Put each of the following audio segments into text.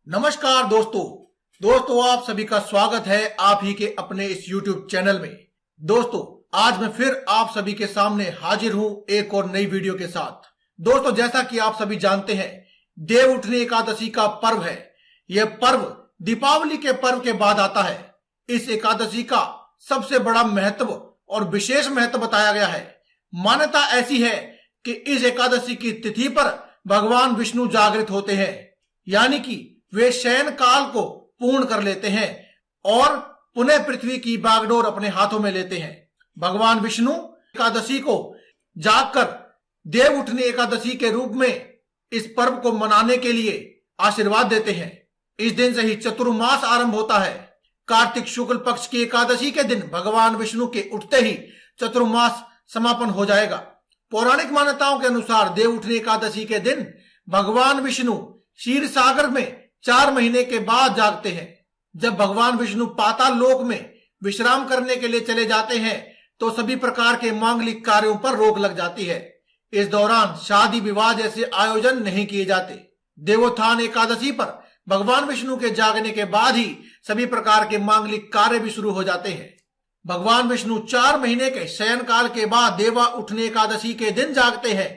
नमस्कार दोस्तों आप सभी का स्वागत है आप ही के अपने इस YouTube चैनल में। दोस्तों आज मैं फिर आप सभी के सामने हाजिर हूं एक और नई वीडियो के साथ। दोस्तों जैसा कि आप सभी जानते हैं, देव उठनी एकादशी का पर्व है। यह पर्व दीपावली के पर्व के बाद आता है। इस एकादशी का सबसे बड़ा महत्व और विशेष महत्व बताया गया है। मान्यता ऐसी है कि इस एकादशी की तिथि पर भगवान विष्णु जागृत होते हैं, यानी कि वे शयन काल को पूर्ण कर लेते हैं और पुनः पृथ्वी की बागडोर अपने हाथों में लेते हैं। भगवान विष्णु एकादशी को जागकर देव उठनी एकादशी के रूप में इस पर्व को मनाने के लिए आशीर्वाद देते हैं। इस दिन से ही चतुर्मास आरंभ होता है। कार्तिक शुक्ल पक्ष की एकादशी के दिन भगवान विष्णु के उठते ही चतुर्मास समापन हो जाएगा। पौराणिक मान्यताओं के अनुसार देव उठनी एकादशी के दिन भगवान विष्णु क्षीर सागर में 4 महीने के बाद जागते हैं। जब भगवान विष्णु पाताल लोक में विश्राम करने के लिए चले जाते हैं तो सभी प्रकार के मांगलिक कार्यों पर रोक लग जाती है। इस दौरान शादी विवाह जैसे आयोजन नहीं किए जाते। देवोत्थान एकादशी पर भगवान विष्णु के जागने के बाद ही सभी प्रकार के मांगलिक कार्य भी शुरू हो जाते हैं। भगवान विष्णु 4 महीने के शयन काल के बाद देवा उठनी एकादशी के दिन जागते हैं।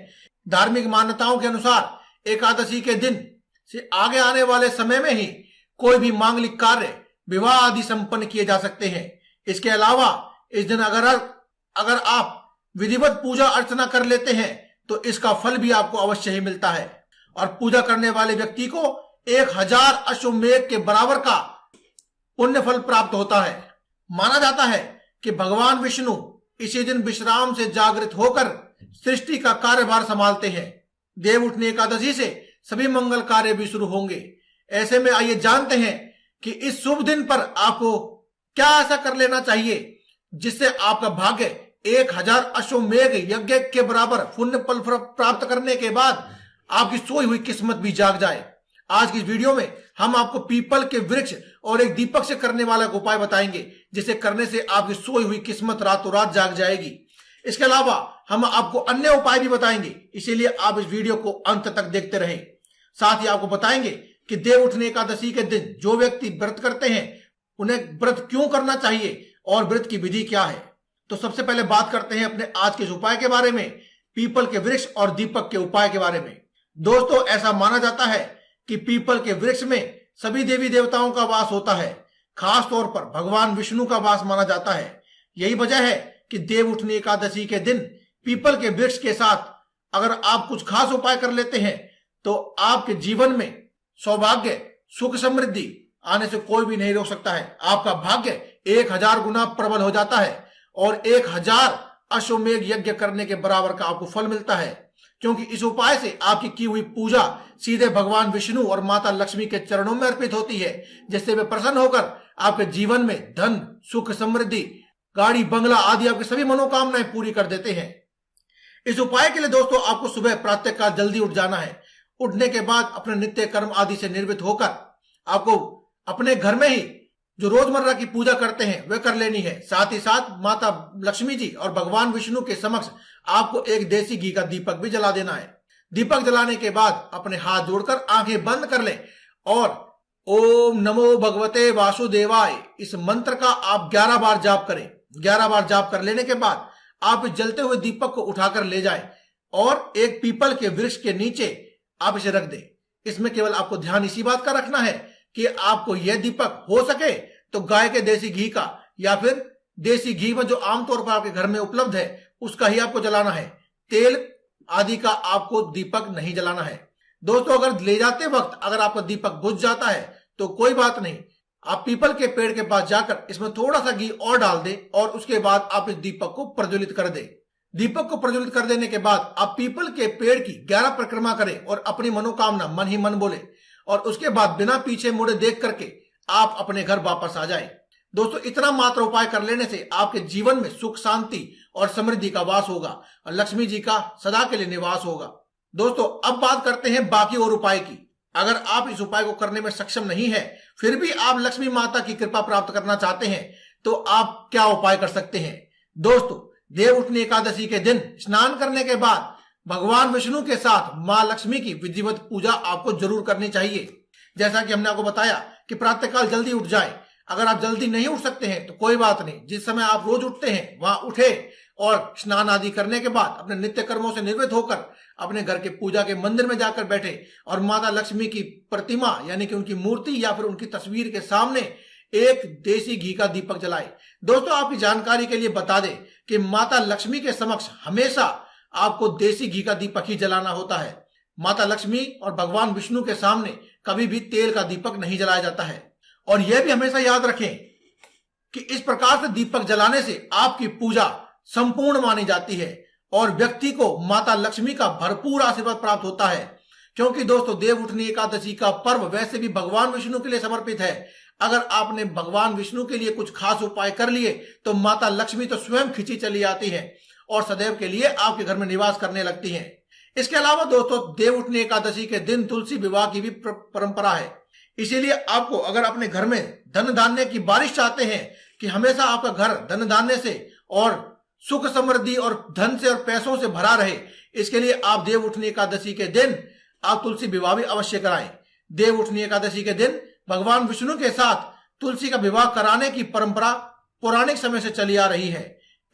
धार्मिक मान्यताओं के अनुसार एकादशी के दिन से आगे आने वाले समय में ही कोई भी मांगलिक कार्य विवाह आदि संपन्न किए जा सकते हैं। इसके अलावा इस दिन अगर आप विधिवत पूजा अर्चना कर लेते हैं तो इसका फल भी आपको अवश्य ही मिलता है और पूजा करने वाले व्यक्ति को 1000 अश्वमेध के बराबर का पुण्य फल प्राप्त होता है। माना जाता है कि भगवान विष्णु इसी दिन विश्राम से जागृत होकर सृष्टि का कार्यभार संभालते हैं। देव उठनी एकादशी से सभी मंगल कार्य भी शुरू होंगे। ऐसे में आइए जानते हैं कि इस शुभ दिन पर आपको क्या ऐसा कर लेना चाहिए जिससे आपका भाग्य 1000 अश्वमेध यज्ञ के बराबर पुण्य फल प्राप्त करने के बाद आपकी सोई हुई किस्मत भी जाग जाए। आज की इस वीडियो में हम आपको पीपल के वृक्ष और एक दीपक से करने वाला उपाय बताएंगे, जिसे करने से आपकी सोई हुई किस्मत रातों रात जाग जाएगी। इसके अलावा हम आपको अन्य उपाय भी बताएंगे, इसीलिए आप इस वीडियो को अंत तक देखते रहें। साथ ही आपको बताएंगे कि देव उठनी एकादशी के दिन जो व्यक्ति व्रत करते हैं उन्हें व्रत क्यों करना चाहिए और व्रत की विधि क्या है। तो सबसे पहले बात करते हैं अपने आज के इस उपाय के बारे में, पीपल के वृक्ष और दीपक के उपाय के बारे में। दोस्तों ऐसा माना जाता है कि पीपल के वृक्ष में सभी देवी देवताओं का वास होता है। खास तौर पर भगवान विष्णु का वास माना जाता है। यही वजह है कि देव उठनी एकादशी के दिन पीपल के वृक्ष के साथ अगर आप कुछ खास उपाय कर लेते हैं तो आपके जीवन में सौभाग्य सुख समृद्धि आने से कोई भी नहीं रोक सकता है। आपका भाग्य 1000 गुना प्रबल हो जाता है और 1000 अश्वमेध यज्ञ करने के बराबर का आपको फल मिलता है, क्योंकि इस उपाय से आपकी की हुई पूजा सीधे भगवान विष्णु और माता लक्ष्मी के चरणों में अर्पित होती है, जिससे वे प्रसन्न होकर आपके जीवन में धन सुख समृद्धि गाड़ी बंगला आदि आपकी सभी मनोकामनाएं पूरी कर देते हैं। इस उपाय के लिए दोस्तों आपको सुबह प्रातःकाल जल्दी उठ जाना है। उठने के बाद अपने नित्य कर्म आदि से निर्वृत्त होकर आपको अपने घर में ही जो रोजमर्रा की पूजा करते हैं वह कर लेनी है। साथ ही साथ माता लक्ष्मी जी और भगवान विष्णु के समक्ष आपको एक देसी घी का दीपक भी जला देना है। दीपक जलाने के बाद अपने हाथ जोड़कर आंखें बंद कर लें और ओम नमो भगवते वासुदेवाय इस मंत्र का आप 11 बार जाप करें। 11 बार जाप कर लेने के बाद आप इस जलते हुए दीपक को उठाकर ले जाएं और एक पीपल के वृक्ष के नीचे आप इसे रख दें। इसमें केवल आपको ध्यान इसी बात का रखना है कि आपको यह दीपक हो सके तो गाय के देसी घी का या फिर देसी घी में जो आमतौर पर आपके घर में उपलब्ध है उसका ही आपको जलाना है। तेल आदि का आपको दीपक नहीं जलाना है। दोस्तों अगर ले जाते वक्त अगर आपका दीपक बुझ जाता है तो कोई बात नहीं, आप पीपल के पेड़ के पास जाकर इसमें थोड़ा सा घी और डाल दें और उसके बाद आप इस दीपक को प्रज्वलित कर दें। दीपक को प्रज्वलित कर देने के बाद आप पीपल के पेड़ की 11 परिक्रमा करें और अपनी मनोकामना मन ही मन बोले और उसके बाद बिना पीछे मुड़े देख करके आप अपने घर वापस आ जाएं। दोस्तों इतना मात्र उपाय कर लेने से आपके जीवन में सुख शांति और समृद्धि का वास होगा और लक्ष्मी जी का सदा के लिए निवास होगा। दोस्तों अब बात करते हैं बाकी और उपाय की। अगर आप इस उपाय को करने में सक्षम नहीं है फिर भी आप लक्ष्मी माता की कृपा प्राप्त करना चाहते हैं तो आप क्या उपाय कर सकते हैं। दोस्तों देव उठनी एकादशी के दिन स्नान करने के बाद भगवान विष्णु के साथ मां लक्ष्मी की विधिवत पूजा आपको जरूर करनी चाहिए। जैसा कि हमने आपको बताया कि प्रातःकाल जल्दी उठ जाए। अगर आप जल्दी नहीं उठ सकते हैं तो कोई बात नहीं, जिस समय आप रोज उठते हैं वहां उठे और स्नान आदि करने के बाद अपने नित्य कर्मों से निवृत्त होकर अपने घर के पूजा के मंदिर में जाकर बैठे और माता लक्ष्मी की प्रतिमा यानी कि उनकी मूर्ति या फिर उनकी तस्वीर के सामने एक देसी घी का दीपक जलाए। दोस्तों, आपकी जानकारी के लिए बता दें कि माता लक्ष्मी के समक्ष हमेशा आपको देसी घी का दीपक ही जलाना होता है। माता लक्ष्मी और भगवान विष्णु के सामने कभी भी तेल का दीपक नहीं जलाया जाता है। और यह भी हमेशा याद रखें कि इस प्रकार से दीपक जलाने से आपकी पूजा संपूर्ण मानी जाती है और व्यक्ति को माता लक्ष्मी का भरपूर आशीर्वाद प्राप्त होता है। क्योंकि दोस्तों, देव उठनी एकादशी का पर्व वैसे भी भगवान विष्णु के लिए समर्पित है। अगर आपने भगवान विष्णु के लिए कुछ खास उपाय कर लिए तो माता लक्ष्मी तो स्वयं खिंची चली आती है और सदैव के लिए आपके घर में निवास करने लगती हैं। इसके अलावा दोस्तों, देव उठनी एकादशी के दिन तुलसी विवाह की भी परंपरा है। इसीलिए आपको अगर अपने घर में धन धान्य की बारिश चाहते हैं कि हमेशा आपका घर धन धान्य से और सुख समृद्धि और धन से और पैसों से भरा रहे, इसके लिए आप देव उठनी एकादशी के दिन आप तुलसी विवाह भी अवश्य कराएं। देव उठनी एकादशी के दिन भगवान विष्णु के साथ तुलसी का विवाह कराने की परंपरा पौराणिक समय से चली आ रही है।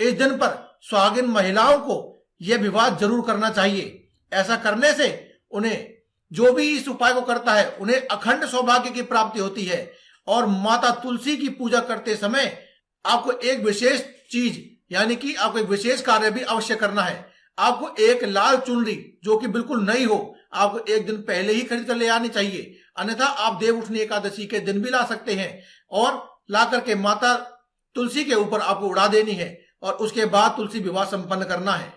इस दिन पर सुहागिन महिलाओं को यह विवाह जरूर करना चाहिए। ऐसा करने से उन्हें, जो भी इस उपाय को करता है, उन्हें अखंड सौभाग्य की प्राप्ति होती है। और माता तुलसी की पूजा करते समय आपको एक विशेष चीज यानी कि आपको एक विशेष कार्य भी अवश्य करना है। आपको एक लाल चुनरी जो कि बिल्कुल नई हो, आपको एक दिन पहले ही खरीद कर ले आनी चाहिए। अन्यथा आप देव उठनी एकादशी के दिन भी ला सकते हैं और ला करके माता तुलसी के ऊपर आपको उड़ा देनी है और उसके बाद तुलसी विवाह संपन्न करना है।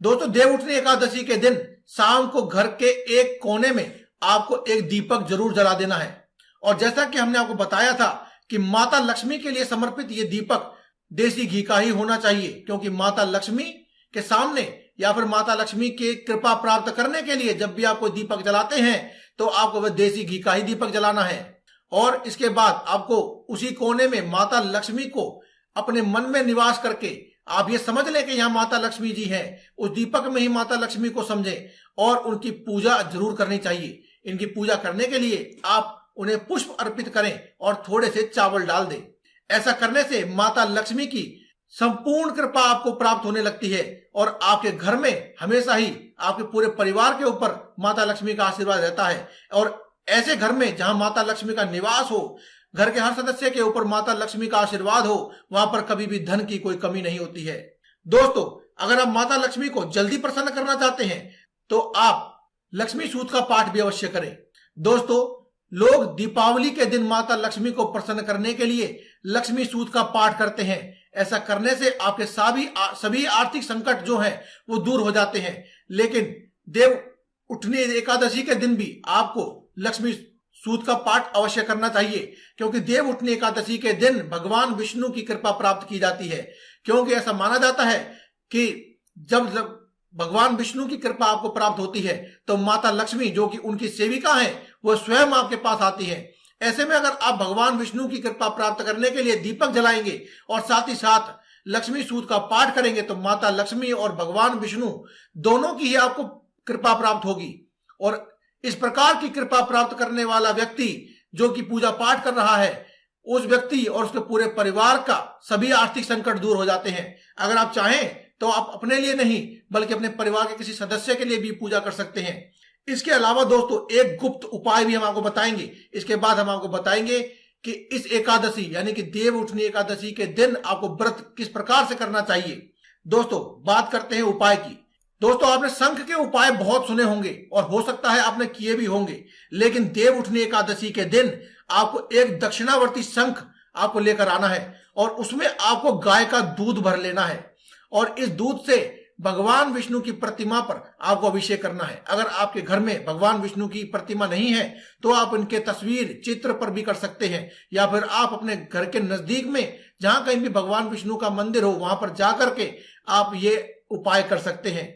दोस्तों, देव उठनी एकादशी के दिन शाम को घर के एक कोने में आपको एक दीपक जरूर जला देना है। और जैसा कि हमने आपको बताया था कि माता लक्ष्मी के लिए समर्पित ये दीपक देसी घी का ही होना चाहिए, क्योंकि माता लक्ष्मी के सामने या फिर माता लक्ष्मी की कृपा प्राप्त करने के लिए जब भी आप कोई दीपक जलाते हैं तो आपको वह देसी घी का ही दीपक जलाना है। और इसके बाद आपको उसी कोने में माता लक्ष्मी को अपने मन में निवास करके आप ये समझ लें कि यहाँ माता लक्ष्मी जी हैं, उस दीपक में ही माता लक्ष्मी को समझें और उनकी पूजा जरूर करनी चाहिए। इनकी पूजा करने के लिए आप उन्हें पुष्प अर्पित करें और थोड़े से चावल डाल दें। ऐसा करने से माता लक्ष्मी की संपूर्ण कृपा आपको प्राप्त होने लगती है और आपके घर में हमेशा ही आपके पूरे परिवार के ऊपर माता लक्ष्मी का आशीर्वाद रहता है। और ऐसे घर में जहां माता लक्ष्मी का निवास हो, घर के हर सदस्य के ऊपर माता लक्ष्मी का आशीर्वाद हो, वहां पर कभी भी धन की कोई कमी नहीं होती है। दोस्तों, अगर आप माता लक्ष्मी को जल्दी प्रसन्न करना चाहते हैं तो आप लक्ष्मी सूक्त का पाठ भी अवश्य करें। दोस्तों, लोग दीपावली के दिन माता लक्ष्मी को प्रसन्न करने के लिए लक्ष्मी सूक्त का पाठ करते हैं। ऐसा करने से आपके सभी आर्थिक संकट जो हैं वो दूर हो जाते हैं। लेकिन देव उठनी एकादशी के दिन भी आपको लक्ष्मी सूक्त का पाठ अवश्य करना चाहिए, क्योंकि देव उठनी एकादशी के दिन भगवान विष्णु की कृपा प्राप्त की जाती है। क्योंकि ऐसा माना जाता है कि जब भगवान विष्णु की कृपा आपको प्राप्त होती है तो माता लक्ष्मी जो कि उनकी सेविका है वो स्वयं आपके पास आती है। ऐसे में अगर आप भगवान विष्णु की कृपा प्राप्त करने के लिए दीपक जलाएंगे और साथ ही साथ लक्ष्मी सूक्त का पाठ करेंगे तो माता लक्ष्मी और भगवान विष्णु दोनों की ही आपको कृपा प्राप्त होगी। और इस प्रकार की कृपा प्राप्त करने वाला व्यक्ति जो कि पूजा पाठ कर रहा है, उस व्यक्ति और उसके पूरे परिवार का सभी आर्थिक संकट दूर हो जाते हैं। अगर आप चाहें तो आप अपने लिए नहीं बल्कि अपने परिवार के किसी सदस्य के लिए भी पूजा कर सकते हैं। इसके अलावा दोस्तों, एक गुप्त उपाय भी हम आपको बताएंगे। इसके बाद हम आपको बताएंगे कि इस एकादशी यानी कि देव उठनी एकादशी के दिन आपको व्रत किस प्रकार से करना चाहिए। दोस्तों, बात करते हैं उपाय की। दोस्तों, आपने शंख के उपाय बहुत सुने होंगे और हो सकता है आपने किए भी होंगे, लेकिन देव उठनी एकादशी के दिन आपको एक दक्षिणावर्ती शंख आपको लेकर आना है और उसमें आपको गाय का दूध भर लेना है और इस दूध से भगवान विष्णु की प्रतिमा पर आपको अभिषेक करना है। अगर आपके घर में भगवान विष्णु की प्रतिमा नहीं है तो आप इनके तस्वीर चित्र पर भी कर सकते हैं, या फिर आप अपने घर के नजदीक में जहां कहीं भी भगवान विष्णु का मंदिर हो वहां पर जाकर के आप ये उपाय कर सकते हैं।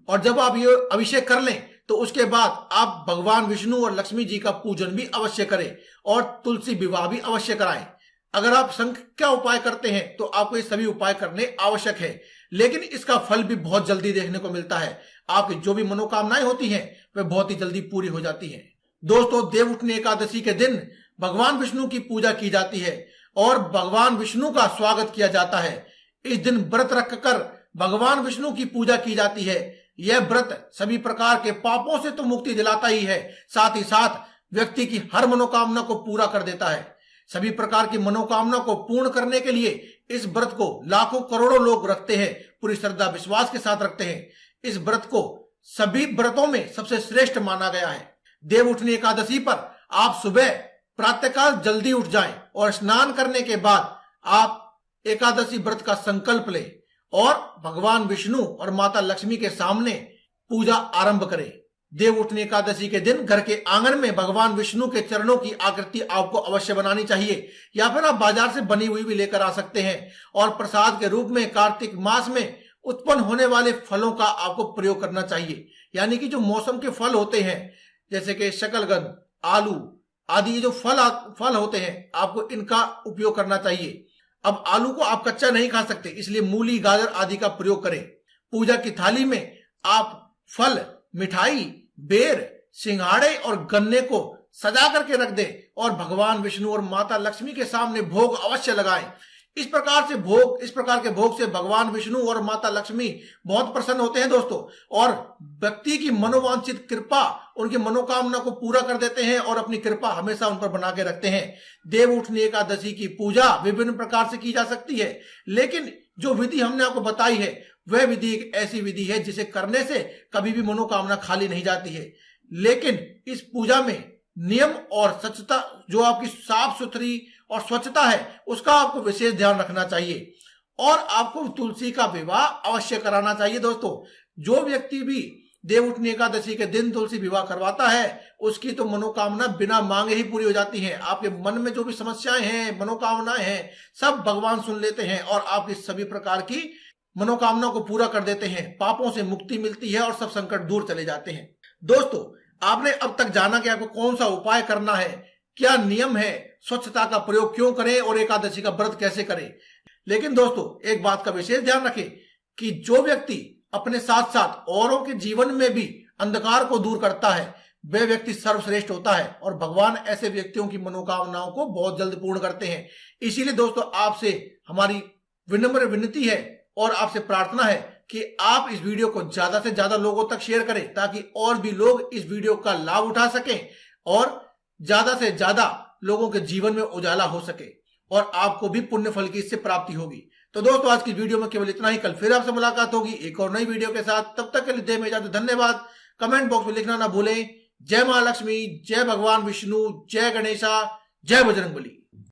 और जब आप ये अभिषेक कर लें तो उसके बाद आप भगवान विष्णु और लक्ष्मी जी का पूजन भी अवश्य करें और तुलसी विवाह भी अवश्य कराएं। अगर आप शंख का उपाय करते हैं तो आपको ये सभी उपाय करने आवश्यक है, लेकिन इसका फल भी बहुत जल्दी देखने को मिलता है। आपकी जो भी मनोकामनाएं होती हैं वह बहुत ही जल्दी पूरी हो जाती हैं। दोस्तों, देवउठनी एकादशी के दिन भगवान विष्णु की पूजा की जाती है और भगवान विष्णु का स्वागत किया जाता है। इस दिन व्रत रखकर भगवान विष्णु की पूजा की जाती है। यह व्रत सभी प्रकार के पापों से तो मुक्ति दिलाता ही है, साथ ही साथ व्यक्ति की हर मनोकामना को पूरा कर देता है। सभी प्रकार की मनोकामना को पूर्ण करने के लिए इस व्रत को लाखों करोड़ों लोग रखते हैं, पूरी श्रद्धा विश्वास के साथ रखते हैं। इस व्रत को सभी व्रतों में सबसे श्रेष्ठ माना गया है। देवउठनी एकादशी पर आप सुबह प्रातःकाल जल्दी उठ जाएं और स्नान करने के बाद आप एकादशी व्रत का संकल्प लें और भगवान विष्णु और माता लक्ष्मी के सामने पूजा आरंभ करें। देवउठनी एकादशी के दिन घर के आंगन में भगवान विष्णु के चरणों की आकृति आपको अवश्य बनानी चाहिए, या फिर आप बाजार से बनी हुई भी लेकर आ सकते हैं। और प्रसाद के रूप में कार्तिक मास में उत्पन्न होने वाले फलों का आपको प्रयोग करना चाहिए, यानी कि जो मौसम के फल होते हैं जैसे कि शकलगंध, आलू आदि, ये जो फल होते हैं आपको इनका उपयोग करना चाहिए। अब आलू को आप कच्चा नहीं खा सकते, इसलिए मूली, गाजर आदि का प्रयोग करें। पूजा की थाली में आप फल, मिठाई, बेर, सिंघाड़े और गन्ने को सजा करके रख दें और भगवान विष्णु और माता लक्ष्मी के सामने भोग अवश्य लगाएं। इस प्रकार के भोग से भगवान विष्णु और माता लक्ष्मी बहुत प्रसन्न होते हैं दोस्तों, और व्यक्ति की मनोवांछित कृपा, उनकी मनोकामना को पूरा कर देते हैं और अपनी कृपा हमेशा उन पर बना के रखते हैं। देवउठनी एकादशी की पूजा विभिन्न प्रकार से की जा सकती है, लेकिन जो विधि हमने आपको बताई है वह विधि एक ऐसी विधि है जिसे करने से कभी भी मनोकामना खाली नहीं जाती है। लेकिन इस पूजा में नियम और स्वच्छता, जो आपकी साफ सुथरी और स्वच्छता है, उसका आपको विशेष ध्यान रखना चाहिए और आपको तुलसी का विवाह अवश्य कराना चाहिए। दोस्तों, जो व्यक्ति भी देवउठनी एकादशी के दिन तुलसी विवाह करवाता है उसकी तो मनोकामना बिना मांगे ही पूरी हो जाती है। आपके मन में जो भी समस्याएं हैं, मनोकामनाएं हैं, सब भगवान सुन लेते हैं और आपकी सभी प्रकार की मनोकामना को पूरा कर देते हैं। पापों से मुक्ति मिलती है और सब संकट दूर चले जाते हैं। दोस्तों, आपने अब तक जाना कि आपको कौन सा उपाय करना है, क्या नियम है, स्वच्छता का प्रयोग क्यों करें और एकादशी का व्रत कैसे करें। लेकिन दोस्तों, एक बात का विशेष ध्यान रखें कि जो व्यक्ति अपने साथ साथ औरों के जीवन में भी अंधकार को दूर करता है वह व्यक्ति सर्वश्रेष्ठ होता है और भगवान ऐसे व्यक्तियों की मनोकामनाओं को बहुत जल्द पूर्ण करते हैं। इसीलिए दोस्तों, आपसे हमारी विनम्र विनती है और आपसे प्रार्थना है कि आप इस वीडियो को ज्यादा से ज्यादा लोगों तक शेयर करें ताकि और भी लोग इस वीडियो का लाभ उठा सकें और ज्यादा से ज्यादा लोगों के जीवन में उजाला हो सके और आपको भी पुण्य फल की इससे प्राप्ति होगी। तो दोस्तों, आज की वीडियो में केवल इतना ही। कल फिर आपसे मुलाकात होगी एक और नई वीडियो के साथ। तब तक के लिए दें इजाजत। धन्यवाद। कमेंट बॉक्स में लिखना ना भूलें। जय महालक्ष्मी, जय भगवान विष्णु, जय गणेशा, जय बजरंगबली।